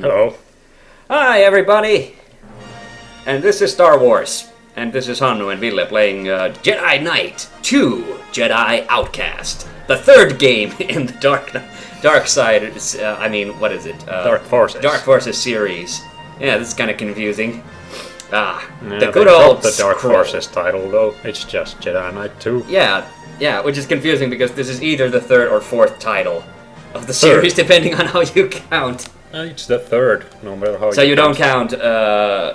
Hello. Hi everybody! And this is Star Wars. And this is Hande and Ville playing Jedi Knight 2 Jedi Outcast. The third game in the dark side, what is it? Dark Forces. Dark Forces series. Yeah, this is kind of confusing. Yeah, The good old the Dark scroll. Forces title though. It's just Jedi Knight 2. Yeah, which is confusing because this is either the third or fourth title of the series, depending on how you count. It's the third, no matter how. So you don't count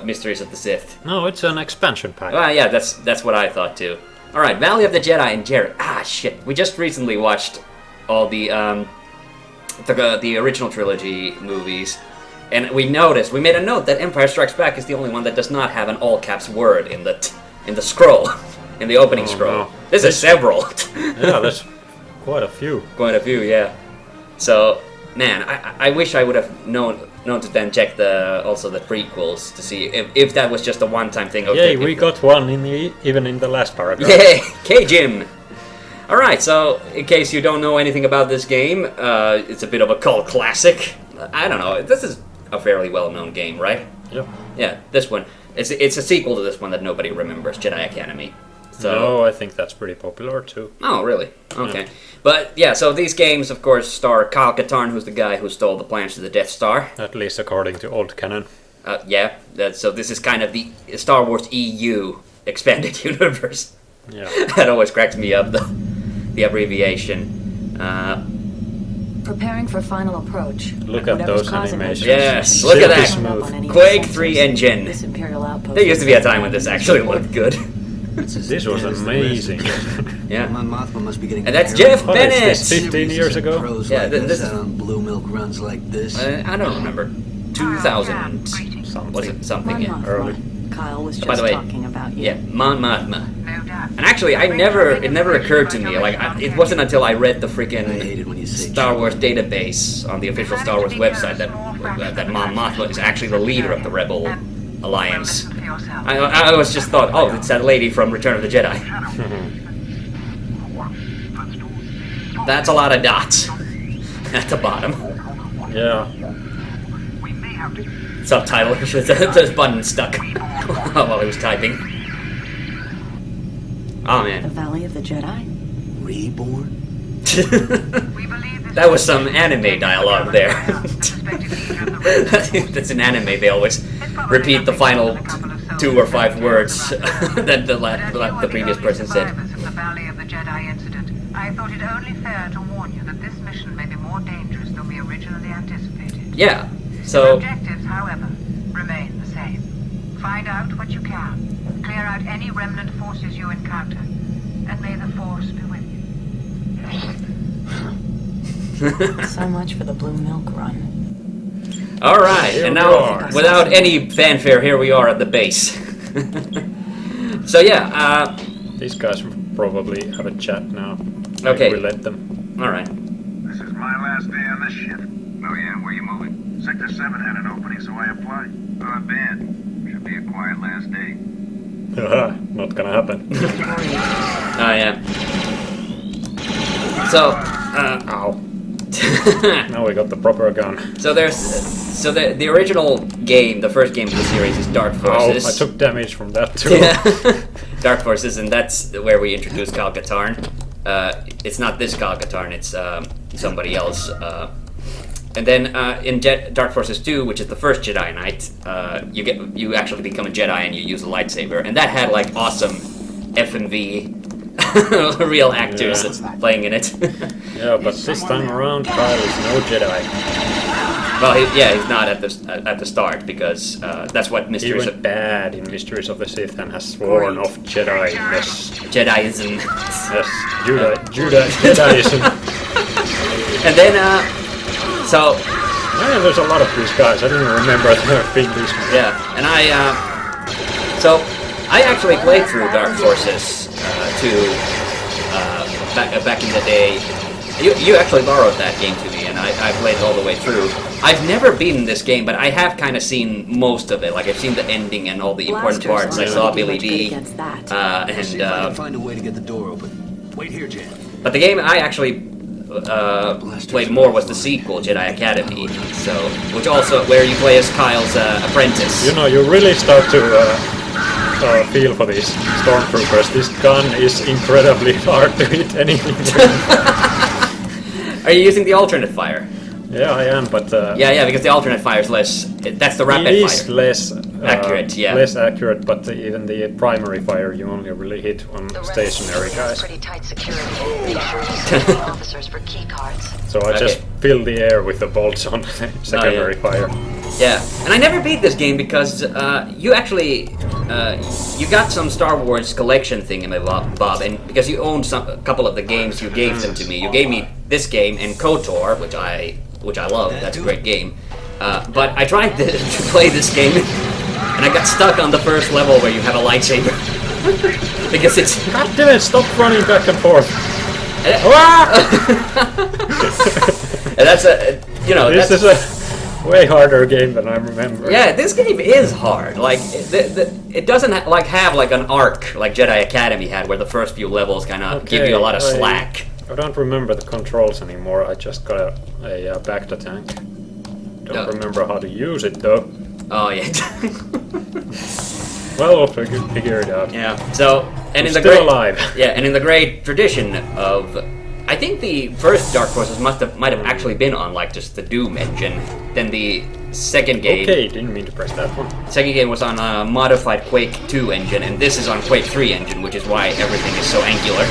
Mysteries of the Sith. No, it's an expansion pack. Well, yeah, that's what I thought too. All right, Valley of the Jedi and Jerry. Ah, shit. We just recently watched all the original trilogy movies, and we made a note that Empire Strikes Back is the only one that does not have an all caps word in the scroll, in the opening scroll. No. There's several. Yeah, there's quite a few. Quite a few, yeah. So, man, I wish I would have known to then check also the prequels to see if that was just a one-time thing. Yay, we got one even in the last paragraph. Yay, K-Jim! Alright, so in case you don't know anything about this game, it's a bit of a cult classic. I don't know, this is a fairly well-known game, right? Yep. Yeah, this one. It's a sequel to this one that nobody remembers, Jedi Academy. So, no, I think that's pretty popular too. Oh, really? Okay. Yeah. But, yeah, so these games, of course, star Kyle Katarn, who's the guy who stole the plans to the Death Star. At least according to old canon. Yeah, so this is kind of the Star Wars EU expanded universe. Yeah. That always cracks me up, the abbreviation. Preparing for final approach. Look at Whatever's those causing animations. Yes, look at Silky that. smooth. Quake 3 engine. This Imperial outpost. There used to be a time when this actually looked good. This was amazing. Yeah. Mothma must be getting And that's Jeff What is Bennett! this, 15 years ago? Yeah, Yeah, this is- on blue milk runs like this. I don't remember. 2000 was it something? Mon Yeah. Mothma. early. Kyle was just By the way, talking about you. Yeah, Mon Mothma. And actually, it never occurred to me. It wasn't until I read the I hate it freaking when you say Star Wars database on the official Star Wars website that Mon Mothma is actually the leader of the Rebel Alliance. I always just thought, oh, it's that lady from Return of the Jedi. That's a lot of dots at the bottom. Yeah. Subtitle, this button stuck while he was typing. Oh The man. Valley of the Jedi? Reborn? That was some anime dialogue there. That's an anime, they always repeat the final 2 or 5 words that the previous person said. The Valley of the Jedi incident, I thought it only fair to warn you that this mission may be more dangerous than we originally anticipated. Yeah, The so, objectives, however, remain the same. Find out what you can, clear out any remnant forces you encounter, and may the Force be with you. So much for the blue milk run. alright, and we now, are. without any fanfare, here we are at the base. So yeah, These guys will probably have a chat now. Okay. We let them. alright. This is my last day on this ship. Oh yeah, where you moving? Sector 7 had an opening, so I applied. Not bad. Should be a quiet last day. Haha, not gonna happen. Oh yeah. So, Ow. Now we got the proper gun. so the original game, the first game of the series is Dark Oh, Forces. I took damage from that too. Yeah. Dark Forces, and that's where we introduce Kyle Katarn. It's not this Kyle Katarn, it's somebody else. And then in Dark Forces 2, which is the first Jedi Knight, you actually become a Jedi and you use a lightsaber, and that had like awesome FMV real actors playing in it. Yeah, but this time around, Kyle is no Jedi. Well, he's not at the start because that's what He Mysteries went of bad in Mysteries of the Sith and has sworn off Jedi-ness. Jediism. Yes, Judaism. And then so Man, there's a lot of these guys. I didn't remember there being these many. yeah, and I actually played through Dark Forces 2 back in the day. You actually borrowed that game to me, and I played it all the way through. I've never beaten this game, but I have kind of seen most of it. Like, I've seen the ending and all the important parts. I saw Billy D. See if I can And find a way to get the door open. Wait here, Jan. but the game, I actually played more was the sequel, Jedi Academy. So, which also where you play as Kyle's apprentice. You know, you really start to feel for these stormtroopers. This gun is incredibly hard to hit anything. Are you using the alternate fire? Yeah, I am, but Yeah, because the alternate fire is less. That's the rapid it is fire. less Accurate, yeah. less accurate. But even the primary fire, you only really hit on The rest stationary is guys. pretty tight security. Make sure you send the officers for key cards. So I just fill the air with the bolts on secondary fire. Yeah, and I never beat this game because you actually you got some Star Wars collection thing in my Bob, and because you owned a couple of the games, you gave them to me. You gave me this game and KOTOR, which I love. That's a great game. But I tried to play this game, and I got stuck on the first level where you have a lightsaber because it's. God damn it! Stop running back and forth. And that's a This is a way harder game than I remember. Yeah, this game is hard. Like it doesn't have like an arc like Jedi Academy had, where the first few levels kind of give you a lot of slack. I don't remember the controls anymore. I just got a Bacta tank. Don't remember how to use it though. Oh yeah. Well, we'll figure it out. Yeah. So and in the still great alive. Yeah, and in the great tradition of, I think the first Dark Forces might have actually been on like just the Doom engine. Then the second game. Okay, didn't mean to press that one. Second game was on a modified Quake 2 engine, and this is on Quake 3 engine, which is why everything is so angular.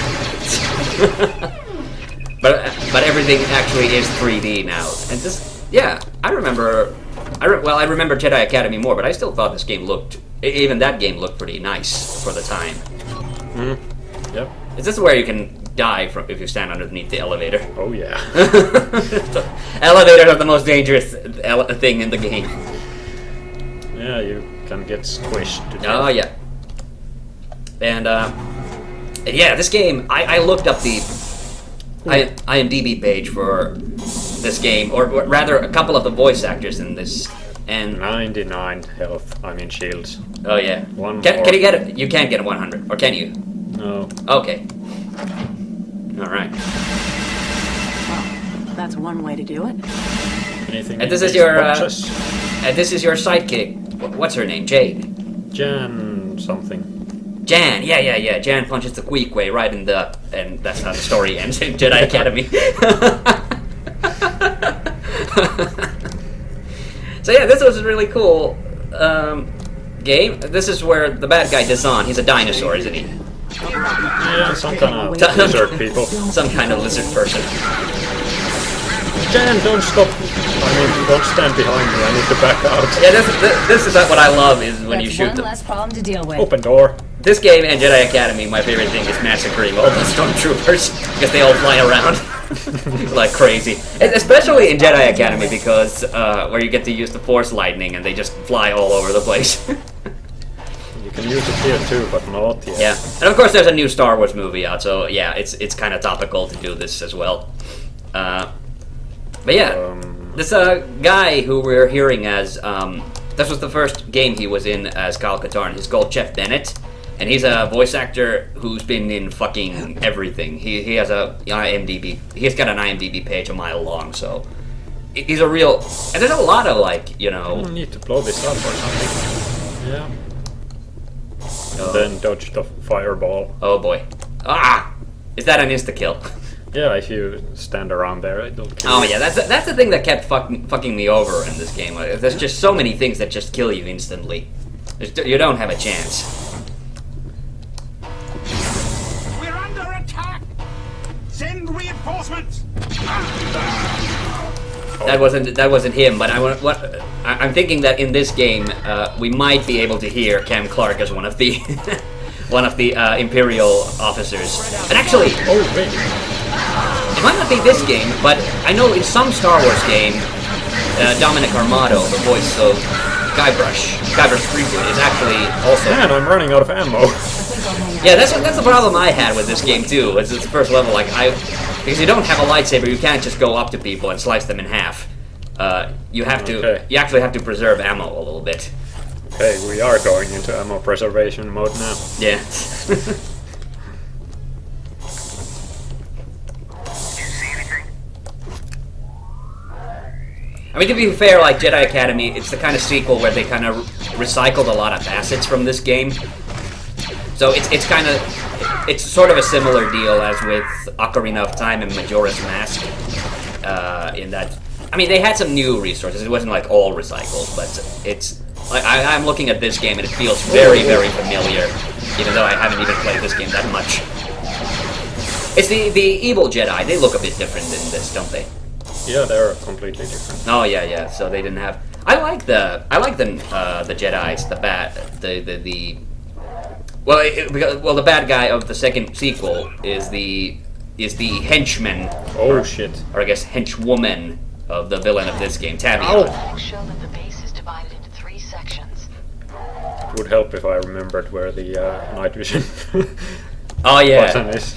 but everything actually is 3D now, and this, yeah, I remember Jedi Academy more, but I still thought this game even that game looked pretty nice for the time. Yep. Is this where you can die if you stand underneath the elevator? Oh yeah. Elevators are the most dangerous thing in the game. Yeah, you can get squished to death. Oh yeah. And yeah, this game, I looked up the IMDb page for this game, or rather a couple of the voice actors in this, and 99 health. I mean shields. oh yeah. One Can more. you get it? You can't get 100, or can you? No. Okay. All right. Well, that's one way to do it. Anything? And in this is these your boxes? and this is your sidekick. What's her name? Jade. Jan something. Jan. Yeah. Jan punches the Queequeg right in the, and that's how the story ends in Jedi Academy. So yeah, this was a really cool game. This is where the bad guy Dazan, he's a dinosaur, isn't he? Yeah, some kind of lizard people. Some kind of lizard person. Jan, don't stop. I mean, don't stand behind me. I need to back out. Yeah, this is what I love, is when you shoot one them. less problem to deal with. Open door. This game and Jedi Academy, my favorite thing is massacring all the stormtroopers because they all fly around like crazy. And especially in Jedi Academy because where you get to use the Force lightning and they just fly all over the place. You can use it here too, but not yet. Yeah, and of course there's a new Star Wars movie out, so yeah, it's kind of topical to do this as well. But yeah, this guy who we're hearing as this was the first game he was in as Kyle Katarn. He's called Jeff Bennett, and he's a voice actor who's been in fucking everything. He has a IMDb. He's got an IMDb page a mile long, so he's a real. And there's a lot of like, you know. I need to blow this up or something. Yeah. And then dodge the fireball. Oh boy. Ah! Is that an insta-kill? Yeah, if you stand around there, it'll kill Oh you. yeah, that's the thing that kept fucking me over in this game. There's just so many things that just kill you instantly. You don't have a chance. We're under attack! Send reinforcements! That wasn't him, but I'm thinking that in this game we might be able to hear Cam Clark as one of the Imperial officers. And actually, Oh, wait. it might not be this game, but I know in some Star Wars game, Dominic Armato, the voice of Guybrush Threepwood, is actually also. Man, I'm running out of ammo. Yeah, that's the problem I had with this game too. It's the first level, because you don't have a lightsaber, you can't just go up to people and slice them in half. You have to. Okay. You actually have to preserve ammo a little bit. Okay, we are going into ammo preservation mode now. Yeah. Did you see anything? I mean, to be fair, like Jedi Academy, it's the kind of sequel where they kind of recycled a lot of assets from this game. So it's sort of a similar deal as with Ocarina of Time and Majora's Mask. In that, I mean, they had some new resources. It wasn't like all recycled, but it's. Like, I'm looking at this game and it feels very, very familiar, even though I haven't even played this game that much. It's the evil Jedi. They look a bit different in this, don't they? Yeah, they're completely different. Oh yeah. So they didn't have. I like the Jedi's. The bad guy of the second sequel is the henchman. Oh shit! Or I guess henchwoman of the villain of this game, Tavion. Show that the base is divided into 3 sections. It would help if I remembered where the night vision Oh yeah. button is.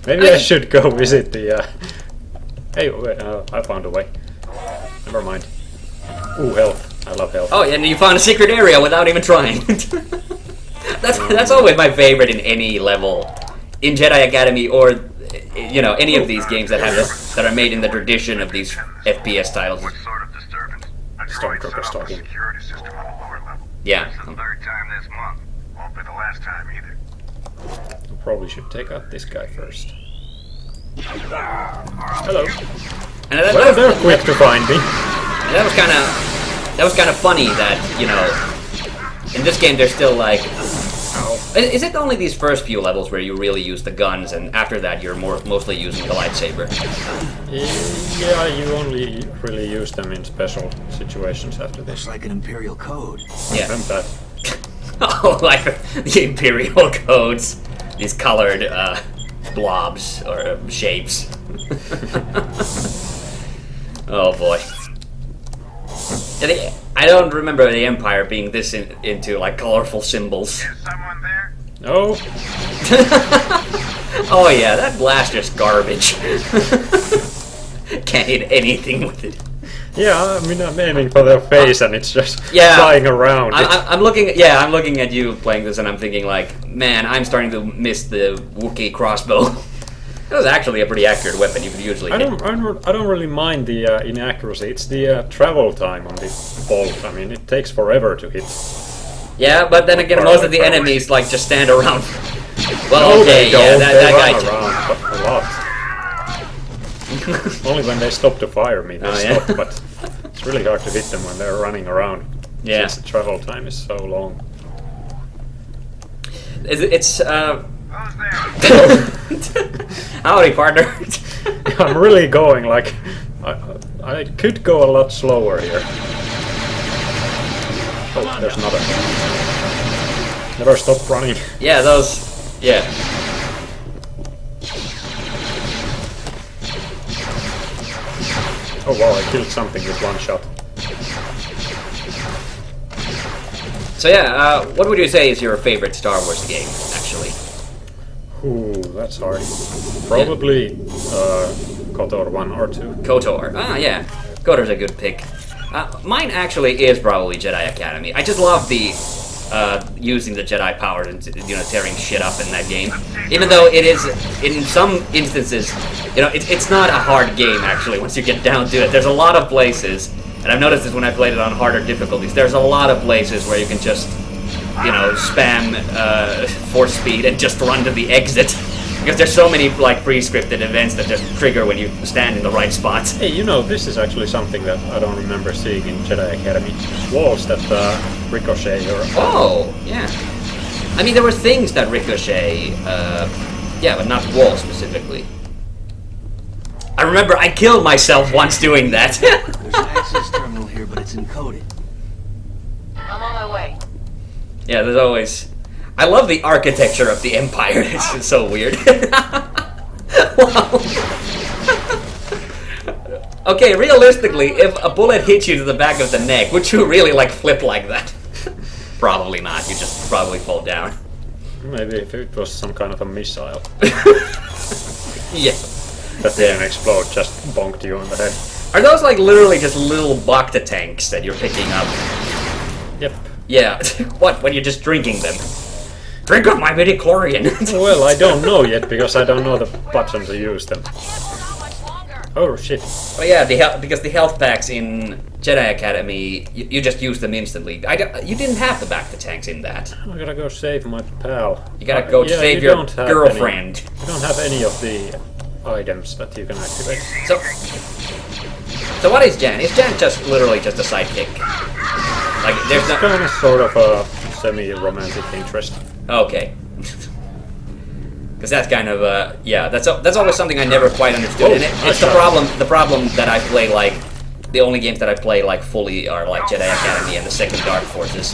Maybe I should go visit the. Hey, wait, I found a way. Never mind. Ooh, health. I love health. Oh, and you found a secret area without even trying. That's always my favorite in any level, in Jedi Academy or any of these games that are made in the tradition of these FPS titles. What sort of disturbance? A droid Stormtrooper set off a stalking. security system on the lower level. Yeah. This is the 3rd time this month. Won't be the last time either. I probably should take out this guy first. Hello. And Well, they're quick to find me. that was kind of funny that in this game they're still like. Is it only these first few levels where you really use the guns, and after that you're mostly using the lightsaber? Yeah, you only really use them in special situations after this. Looks like an Imperial code. Yeah. Remember that? Oh, like the Imperial codes, these colored blobs or shapes. Oh boy. I don't remember the Empire being this into like colorful symbols. Is someone there? No. Oh yeah, that blaster's garbage. Can't hit anything with it. Yeah, I mean, I'm aiming for their face and it's just Yeah. flying around. I'm looking at you playing this and I'm thinking like, man, I'm starting to miss the Wookiee crossbow. That was actually a pretty accurate weapon. You could usually I hit. don't really mind the inaccuracy. It's the travel time on the bolt. I mean, it takes forever to hit. Yeah, but then again, most of the enemies like just stand around. Well, No, okay, they don't. yeah, They that run guy. around a lot. Only when they stop to fire me, they Oh, yeah. stop. But it's really hard to hit them when they're running around. Yeah. Since the travel time is so long. It's Who's there? howdy, partner. I'm really going like I could go a lot slower here. Oh, there's another. Never stop running. Yeah, those. Yeah. Oh wow, I killed something with one shot. So yeah, what would you say is your favorite Star Wars game, actually? Ooh, that's hard. Probably KOTOR 1 or 2. KOTOR. Ah, yeah. KOTOR's a good pick. Mine actually is probably Jedi Academy. I just love the using the Jedi power and tearing shit up in that game. Even though it is, in some instances, it's not a hard game actually. Once you get down to it, there's a lot of places, and I've noticed this when I played it on harder difficulties. There's a lot of places where you can just, spam force speed and just run to the exit. Because there's so many like pre-scripted events that just trigger when you stand in the right spot. Hey, this is actually something that I don't remember seeing in Jedi Academy. Walls that ricochet or... Oh, yeah. I mean, there were things that ricochet, but not walls specifically. I remember I killed myself once doing that. There's an access terminal here, but it's encoded. I'm on my way. Yeah, there's always... I love the architecture of the Empire. It's just so weird. Wow. Okay, realistically, if a bullet hits you to the back of the neck, would you really flip like that? Probably not. You just probably fall down. Maybe if it was some kind of a missile Yeah. that didn't explode, just bonked you on the head. Are those literally just little Bacta tanks that you're picking up? Yep. Yeah. What? When you're just drinking them? Drink up my midichlorian. Well, I don't know yet because I don't know the button to use them. Oh shit. Oh yeah, because the health packs in Jedi Academy, you just use them instantly. You didn't have the back to tanks in that. I gotta go save my pal. You gotta go yeah, save you your don't have girlfriend. You don't have any of the items that you can activate. So what is Jan? Is Jan just literally just a sidekick? Like there's It's no. kind of sort of a semi-romantic interest. Okay. Because that's kind of yeah, that's always something I never quite understood. Oh, And it's the problem that I play like the only games that I play like fully are like Jedi Academy and the second Dark Forces.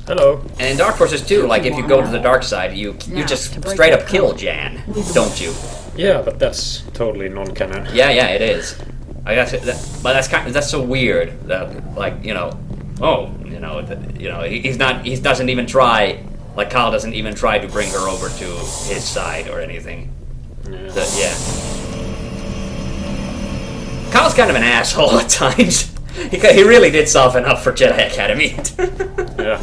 Hello. And in Dark Forces 2, like if you go to the dark side, you just straight up kill Jan, don't you? Yeah, but that's totally non-canon. Yeah, it is. I guess, but that's so weird that like he doesn't even try. Like Kyle doesn't even try to bring her over to his side or anything. Yeah. Kyle's kind of an asshole at times. He really did soften up for Jedi Academy. Yeah.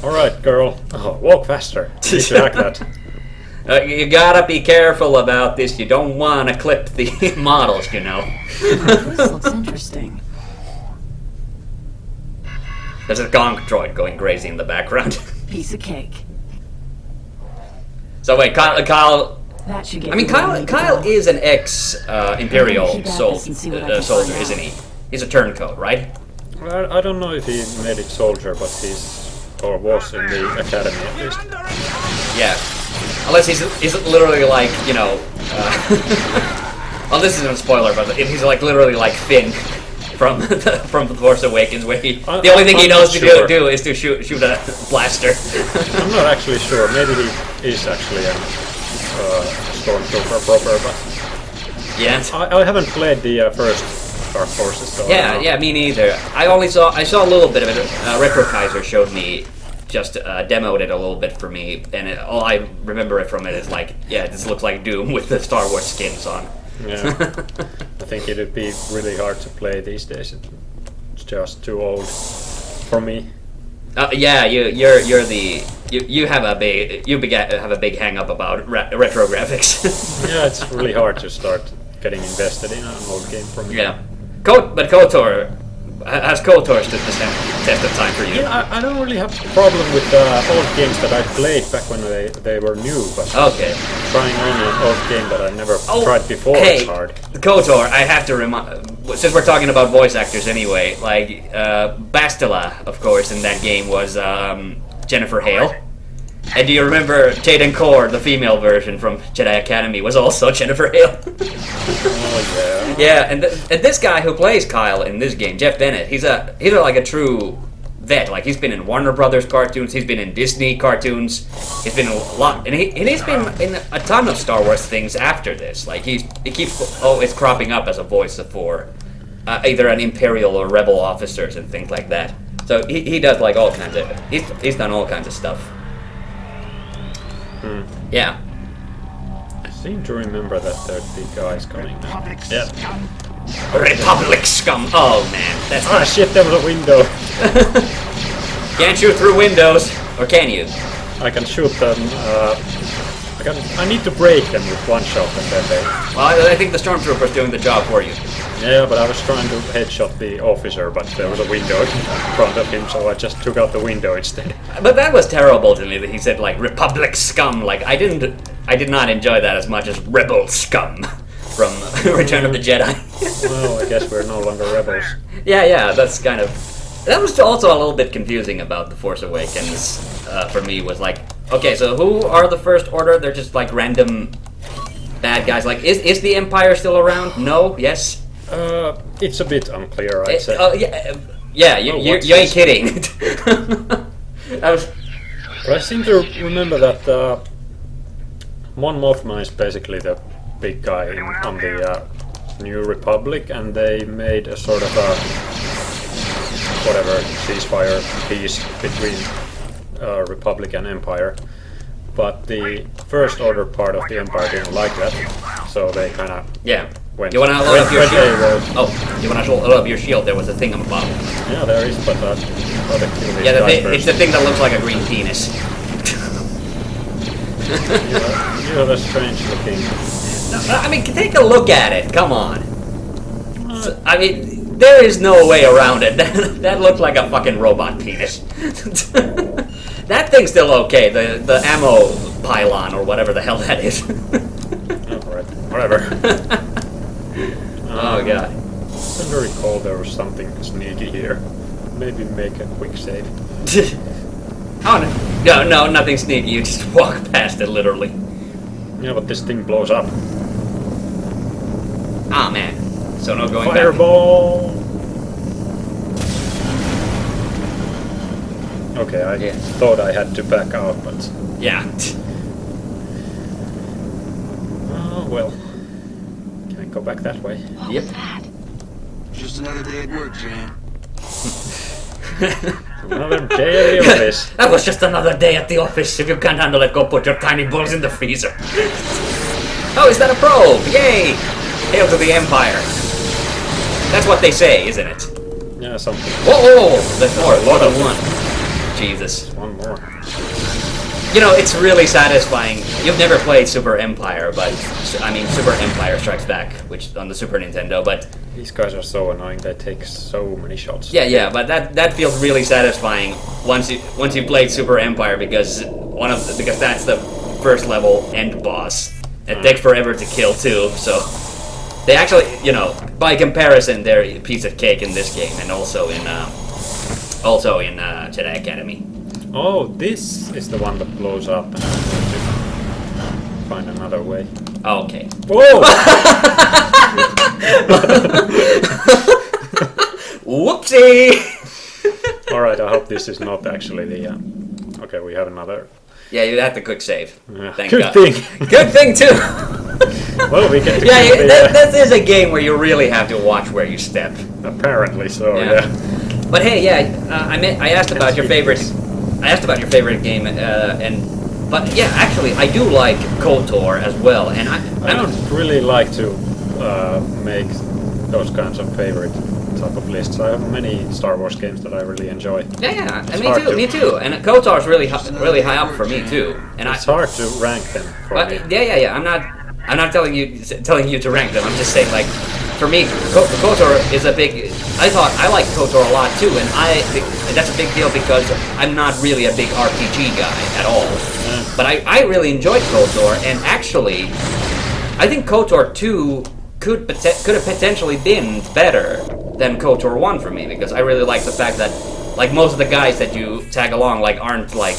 Alright, girl. Oh, walk faster. You need to hack that. You gotta be careful about this. You don't want to clip the models, you know. This looks interesting. There's a gonk droid going crazy in the background. Piece of cake. So wait, Kyle. That should get I mean, you where you need to Kyle go. is an Imperial Keep at this and see what I can soldier, find out. isn't he? He's a turncoat, right? I don't know if he made it soldier, but or was in the academy at least. Yeah. Unless he's literally like, you know. Well, this isn't a spoiler, but if he's like literally like Finn from the Force Awakens, where the only thing he I'm knows not to sure. do is to shoot a blaster. I'm not actually sure. Maybe he is actually a stormtrooper proper, but Yeah. I haven't played the first Dark Forces, so I don't know. Yeah, me neither. I saw a little bit of it. Retro Kaiser showed me, just demoed it a little bit for me, and all I remember it from it is like, yeah, this looks like Doom with the Star Wars skins on. Yeah. I think it'd be really hard to play these days. It's just too old for me. Yeah, you have a big hang up about retro graphics. Yeah, it's really hard to start getting invested in an old game for me. Yeah, but KOTOR has KOTOR stood the test of time for you? Yeah, I don't really have a problem with old games that I played back when they were new, but Okay. trying on an old game that I never tried before Hey, is hard. KOTOR, I have to remind, since we're talking about voice actors anyway, like Bastila, of course, in that game was Jennifer Hale. And do you remember Jaden Core, the female version from Jedi Academy, was also Jennifer Hale? Oh yeah. Yeah, and this guy who plays Kyle in this game, Jeff Bennett, he's like a true vet. Like he's been in Warner Brothers cartoons, he's been in Disney cartoons, he's been in a lot, and he's been in a ton of Star Wars things after this. Like he keeps always cropping up as a voice for either an Imperial or Rebel officers and things like that. So he does like all kinds of he's done all kinds of stuff. Yeah. I seem to remember that the guy's coming now. Yeah. Republic scum. Oh man, that's Ah shit, there was a window. Can't shoot through windows, or can you? I can shoot them. I need to break them with one shot and then they. Well, I think the Stormtrooper's doing the job for you. Yeah, but I was trying to headshot the officer, but there was a window in front of him, so I just took out the window instead. But that was terrible to me that he said like Republic scum. Like I did not enjoy that as much as Rebel scum from Return of the Jedi. Well, I guess we're no longer rebels. Yeah, that's kind of. That was also a little bit confusing about The Force Awakens for me. Was like, okay, so who are the First Order? They're just like random bad guys. Like, is the Empire still around? No. Yes. It's a bit unclear, I'd say. Yeah. You ain't kidding. But I seem to remember that Mon Mothma is basically the big guy on the New Republic, and they made a sort of a ceasefire peace between Republic and Empire. But the First Order part of the Empire didn't like that, so they kind of went. You want to load up your when they shield? were- Oh, you want to load up your shield? There was a thing on the bottom. Yeah, there is, but I'd rather kill these Yeah, guys it's the thing that looks like a green penis. You have a strange looking I mean, take a look at it. Come on. I mean, there is no way around it. That looked like a fucking robot penis. That thing's still okay. The ammo pylon or whatever the hell that is. Alright, whatever. Oh god. I seem to recall there was something sneaky here. Maybe make a quick save. Oh no, nothing sneaky. You just walk past it, literally. Yeah, but this thing blows up. Ah man. So no going back. Fireball! Okay, I Yeah. thought I had to back out, but... Yeah. Oh, well. Can I go back that way? What Yep. was that? Just another day at work, Jan. Another day at the office. That was just another day at the office. If you can't handle it, go put your tiny balls in the freezer. Oh, is that a probe? Yay! Hail to the Empire. That's what they say, isn't it? Yeah, something. Whoa! There's more. More than one. Jesus. One more. You know, it's really satisfying. You've never played Super Empire, but I mean Super Empire Strikes Back, which on the Super Nintendo. But These guys are so annoying. They take so many shots. yeah, but that feels really satisfying once you played Super Empire because because that's the first level end boss. It takes forever to kill too, so they actually, you know, by comparison, they're a piece of cake in this game and also in Jedi Academy. Oh, this is the one that blows up. And I'm going to find another way. Oh, okay. Whoa! Whoopsie! Alright, I hope this is not actually the... Okay, we have another... Yeah, you had the quick save. Yeah. Thank Good God. thing. Good thing too. Well, we get to Yeah, keep this is a game where you really have to watch where you step. Apparently so, Yeah. yeah. But hey, I asked about your favorite. I asked about your favorite game, but yeah, actually, I do like KOTOR as well, and I don't really like to make those kinds of favorite type of lists. I have many Star Wars games that I really enjoy. Yeah, It's and hard to- me too. And KOTOR is really high up for me too. And It's hard to rank them for But, me. yeah. I'm not telling you to rank them. I'm just saying, like, for me, KOTOR is a big. I like KOTOR a lot too, and that's a big deal because I'm not really a big RPG guy at all. But I really enjoyed KOTOR, and actually, I think KOTOR 2 could have potentially been better than KOTOR 1 for me because I really like the fact that, like, most of the guys that you tag along, like, aren't like,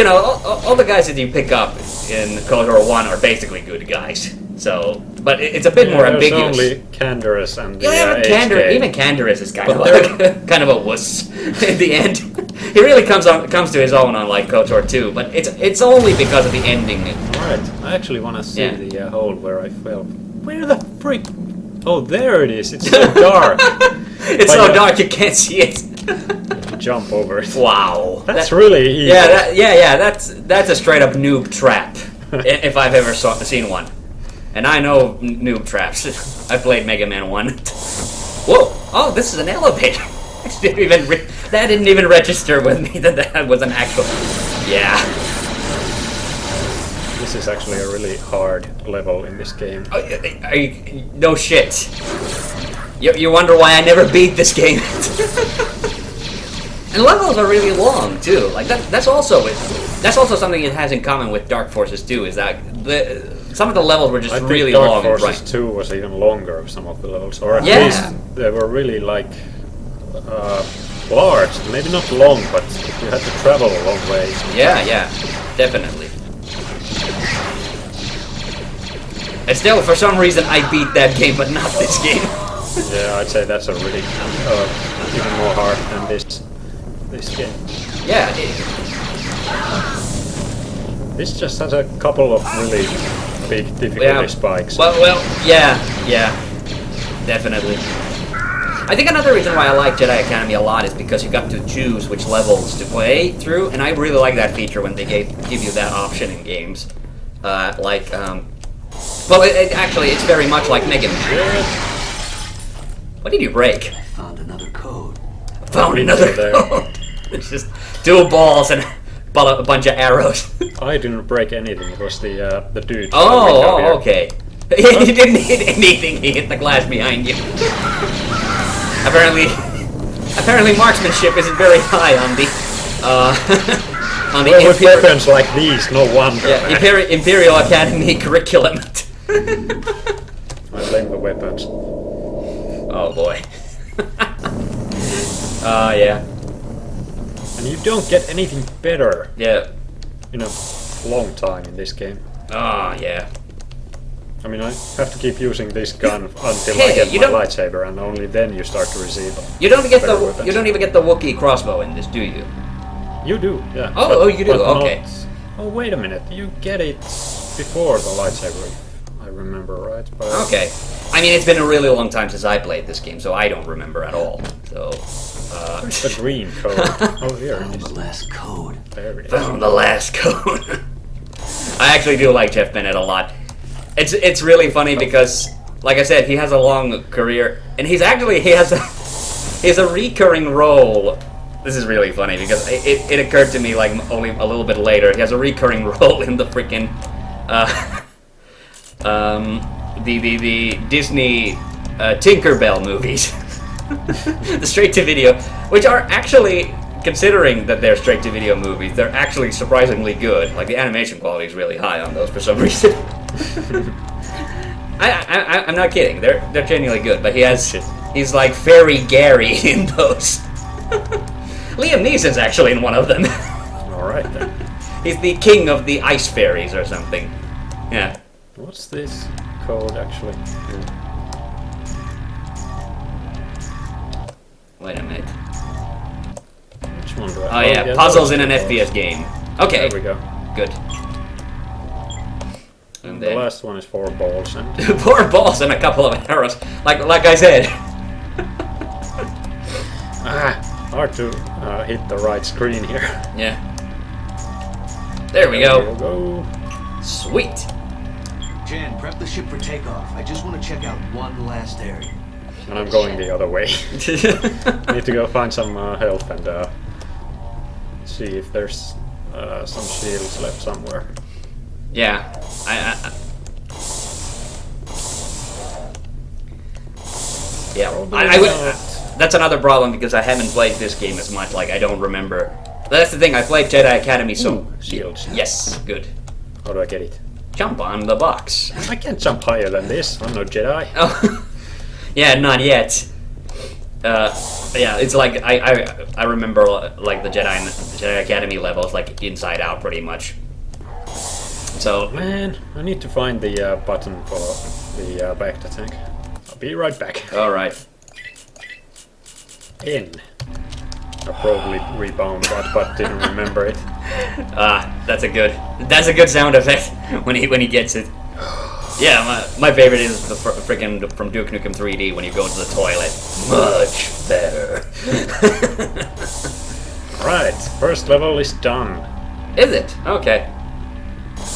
all the guys that you pick up in KOTOR 1 are basically good guys. So, but it's a bit more There's ambiguous. only Canderous and the Yeah, but HK. even Canderous is kind But of kind of a wuss in the end. He really comes to his own on like KOTOR 2, but it's only because of the ending. Alright, I actually want to see Yeah. the hole where I fell. Where the freak? Oh, there it is. It's so dark. It's But so you- dark you can't see it. Jump over it. Wow, That's really easy. yeah. That's a straight up noob trap, if I've ever seen one. And I know noob traps. I played Mega Man 1. Whoa! Oh, this is an elevator. That didn't even register with me that was an actual. Yeah. This is actually a really hard level in this game. No shit. You wonder why I never beat this game. And levels are really long too. Like that's also something it has in common with Dark Forces 2 is that some of the levels were just I think really Dark long and Forces bright. 2 was even longer, some of the levels. Or at Yeah. least they were really like large. Maybe not long, but you had to travel a long way. Yeah, definitely. And still, for some reason, I beat that game, but not this game. Yeah, I'd say that's a really even more hard than this game. Yeah, This just has a couple of really big difficulty spikes. Well, yeah, definitely. I think another reason why I like Jedi Academy a lot is because you got to choose which levels to play through, and I really like that feature when they give you that option in games. Actually, it's very much like Mega Man. What did you break? Found another code. Found another there. code. It's just 2 balls and a bunch of arrows. I didn't break anything. It was the dude. Oh, okay. He didn't hit anything. He hit the glass behind you. Apparently, marksmanship isn't very high on the on the Well, with weapons like these, no wonder. yeah, Imperial Academy curriculum. I blame the weapons. Oh boy. Yeah. And you don't get anything better Yeah. in a long time in this game. Oh yeah. I mean, I have to keep using this gun until Hey, I get you my don't- lightsaber, and only then you start to receive. You don't get better the weapons. you don't even get the Wookiee crossbow in this, do you? You do, yeah. Oh, you do, but okay. not- Oh, wait a minute. You get it before the lightsaber, if I remember right. But Okay. I mean, it's been a really long time since I played this game, so I don't remember at all. So. Where's the green code? Oh, here it is. Last code. There it is. Found the last code. I actually do like Jeff Bennett a lot. It's really funny because, like I said, he has a long career, and he has a recurring role. This is really funny because it occurred to me like only a little bit later. He has a recurring role in the freaking the Disney Tinkerbell movies, the straight-to-video, which are actually, considering that they're straight-to-video movies, they're actually surprisingly good. Like, the animation quality is really high on those for some reason. I'm not kidding. They're genuinely good. But he's like Fairy Gary in those. Liam Neeson's actually in one of them. All right then. He's the king of the ice fairies or something. Yeah. What's this code actually? Wait a minute. Which one do I? Oh yeah, puzzles in an those FPS game. Okay. There we go. Good. And The then last one is 4 balls and 4 balls and a couple of arrows. Like I said. hard to hit the right screen here. Yeah. There we There go. we go. Sweet. Jan, prep the ship for takeoff. I just want to check out one last area. And I'm going the other way. Need to go find some health and see if there's some shields left somewhere. Yeah. Yeah. I would. That's another problem because I haven't played this game as much. Like I don't remember. That's the thing. I played Jedi Academy, so Ooh, shields. yes, good. How do I get it? Jump on the box. I can't jump higher than this. I'm no Jedi. Oh, yeah, not yet. Yeah, it's like I remember like the Jedi Academy levels like inside out pretty much. So Man, I need to find the button for the back to tank. I'll be right back. all right. In. I probably rebound that, but didn't remember it. That's a good sound effect when he gets it. Yeah, my favorite is the freaking from Duke Nukem 3D when you go to the toilet. Much better. Right, first level is done. Is it? Okay.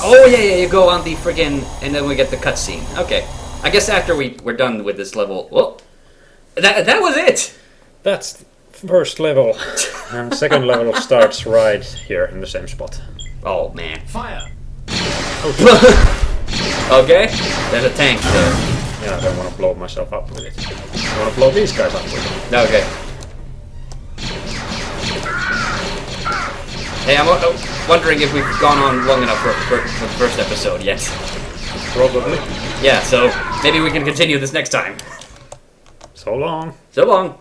Oh yeah, you go on the friggin' and then we get the cutscene. Okay. I guess after we're done with this level. Whoa. That was it. That's first level, and second level starts right here in the same spot. Oh man. Fire! Okay. There's a tank there. Yeah, I don't want to blow myself up with it. I want to blow these guys up with it. Okay. Hey, I'm wondering if we've gone on long enough for the first episode yet. Probably. Yeah, so maybe we can continue this next time. So long. So long.